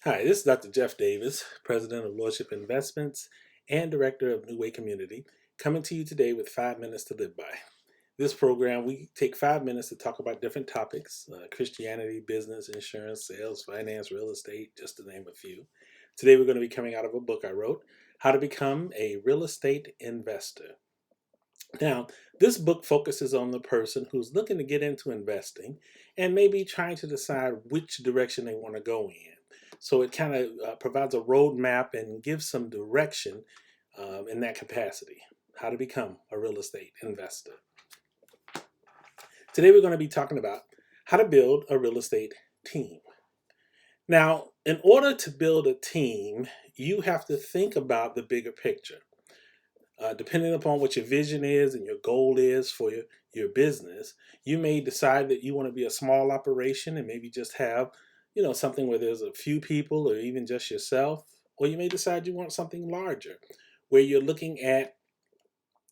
Hi, this is Dr. Jeff Davis, President of Lordship Investments and Director of New Way Community, coming to you today with 5 minutes to live by. This program, we take 5 minutes to talk about different topics: Christianity, business, insurance, sales, finance, real estate, just to name a few. Today, we're going to be coming out of a book I wrote, How to Become a Real Estate Investor. Now, this book focuses on the person who's looking to get into investing and maybe trying to decide which direction they want to go in. So it kind of provides a roadmap and gives some direction in that capacity, how to become a real estate investor. Today, we're going to be talking about how to build a real estate team. Now, in order to build a team, you have to think about the bigger picture. Depending upon what your vision is and your goal is for your business, you may decide that you want to be a small operation and maybe just have, something where there's a few people or even just yourself. Or you may decide you want something larger where you're looking at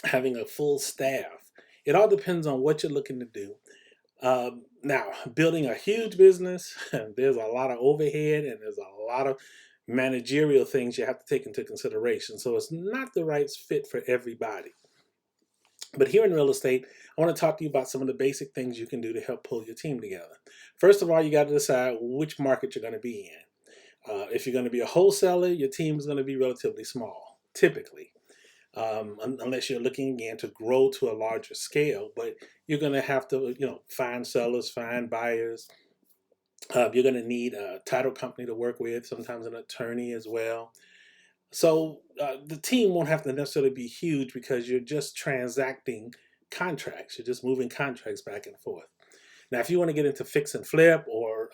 having a full staff. It all depends on what you're looking to do. Now, building a huge business, there's a lot of overhead and there's a lot of managerial things you have to take into consideration. So it's not the right fit for everybody. But here in real estate, I want to talk to you about some of the basic things you can do to help pull your team together. First of all, you got to decide which market you're going to be in. If you're going to be a wholesaler, your team is going to be relatively small, typically, unless you're looking again to grow to a larger scale. But you're going to have to, find sellers, find buyers. You're going to need a title company to work with, sometimes an attorney as well. So the team won't have to necessarily be huge because you're just transacting contracts. You're just moving contracts back and forth. Now, if you want to get into fix and flip or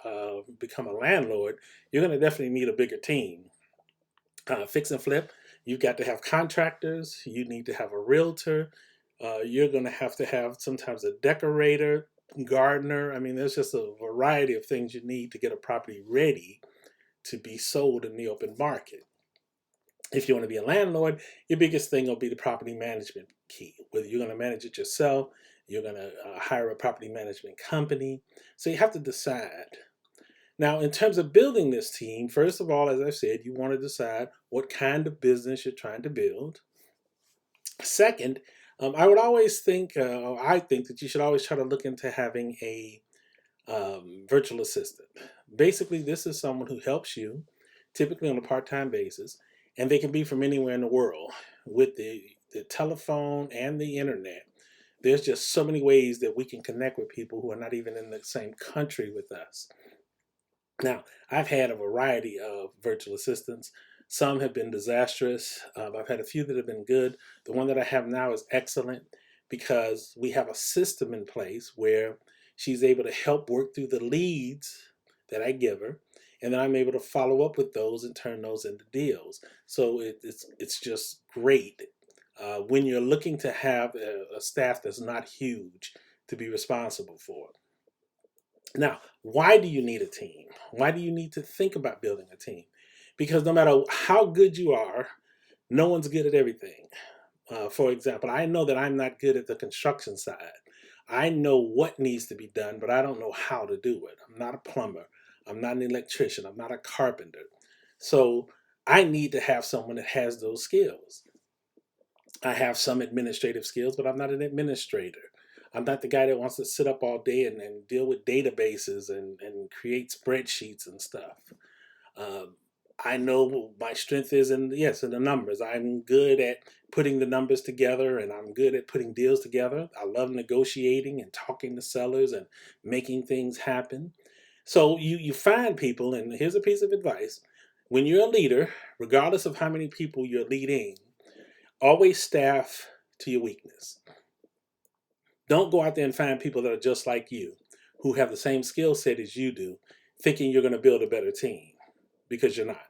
become a landlord, you're going to definitely need a bigger team. Fix and flip, you've got to have contractors. You need to have a realtor. You're going to have sometimes a decorator, gardener. I mean, there's just a variety of things you need to get a property ready to be sold in the open market. If you want to be a landlord, your biggest thing will be the property management key. Whether you're going to manage it yourself, you're going to hire a property management company. So you have to decide. Now, in terms of building this team, first of all, as I said, you want to decide what kind of business you're trying to build. Second, I would always think, or I think that you should always try to look into having a virtual assistant. Basically, this is someone who helps you, typically on a part-time basis, and they can be from anywhere in the world. With the telephone and the internet, there's just so many ways that we can connect with people who are not even in the same country with us. Now, I've had a variety of virtual assistants. Some have been disastrous. I've had a few that have been good. The one that I have now is excellent because we have a system in place where she's able to help work through the leads that I give her, and then I'm able to follow up with those and turn those into deals. So it's just great when you're looking to have a staff that's not huge to be responsible for. Now, why do you need a team? Why do you need to think about building a team? Because no matter how good you are, no one's good at everything. For example, I know that I'm not good at the construction side. I know what needs to be done, but I don't know how to do it. I'm not a plumber. I'm not an electrician. I'm not a carpenter. So I need to have someone that has those skills. I have some administrative skills, but I'm not an administrator. I'm not the guy that wants to sit up all day and deal with databases and create spreadsheets and stuff. Um, I know my strength is in the numbers. I'm good at putting the numbers together and I'm good at putting deals together. I love negotiating and talking to sellers and making things happen. So you find people, and here's a piece of advice. When you're a leader, regardless of how many people you're leading, always staff to your weakness. Don't go out there and find people that are just like you, who have the same skill set as you do, thinking you're going to build a better team, because you're not.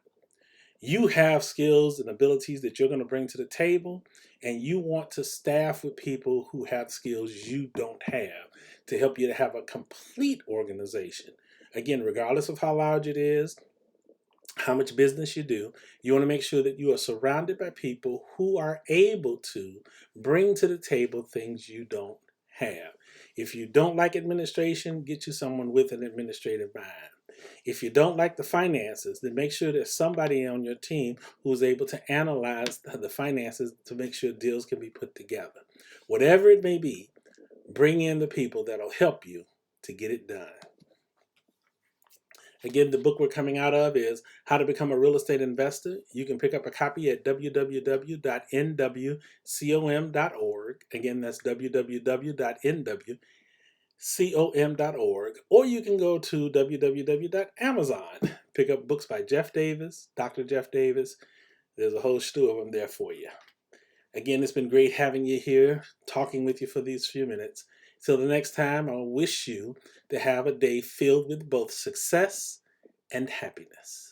You have skills and abilities that you're going to bring to the table, and you want to staff with people who have skills you don't have to help you to have a complete organization. Again, regardless of how large it is, how much business you do, you want to make sure that you are surrounded by people who are able to bring to the table things you don't have. If you don't like administration, get you someone with an administrative mind. If you don't like the finances, then make sure there's somebody on your team who's able to analyze the finances to make sure deals can be put together. Whatever it may be, bring in the people that'll help you to get it done. Again, the book we're coming out of is How to Become a Real Estate Investor. You can pick up a copy at www.nwcom.org. Again, that's www.nwcom.org. Or you can go to www.amazon. Pick up books by Jeff Davis, Dr. Jeff Davis. There's a whole slew of them there for you. Again, it's been great having you here, talking with you for these few minutes. Till the next time, I wish you to have a day filled with both success and happiness.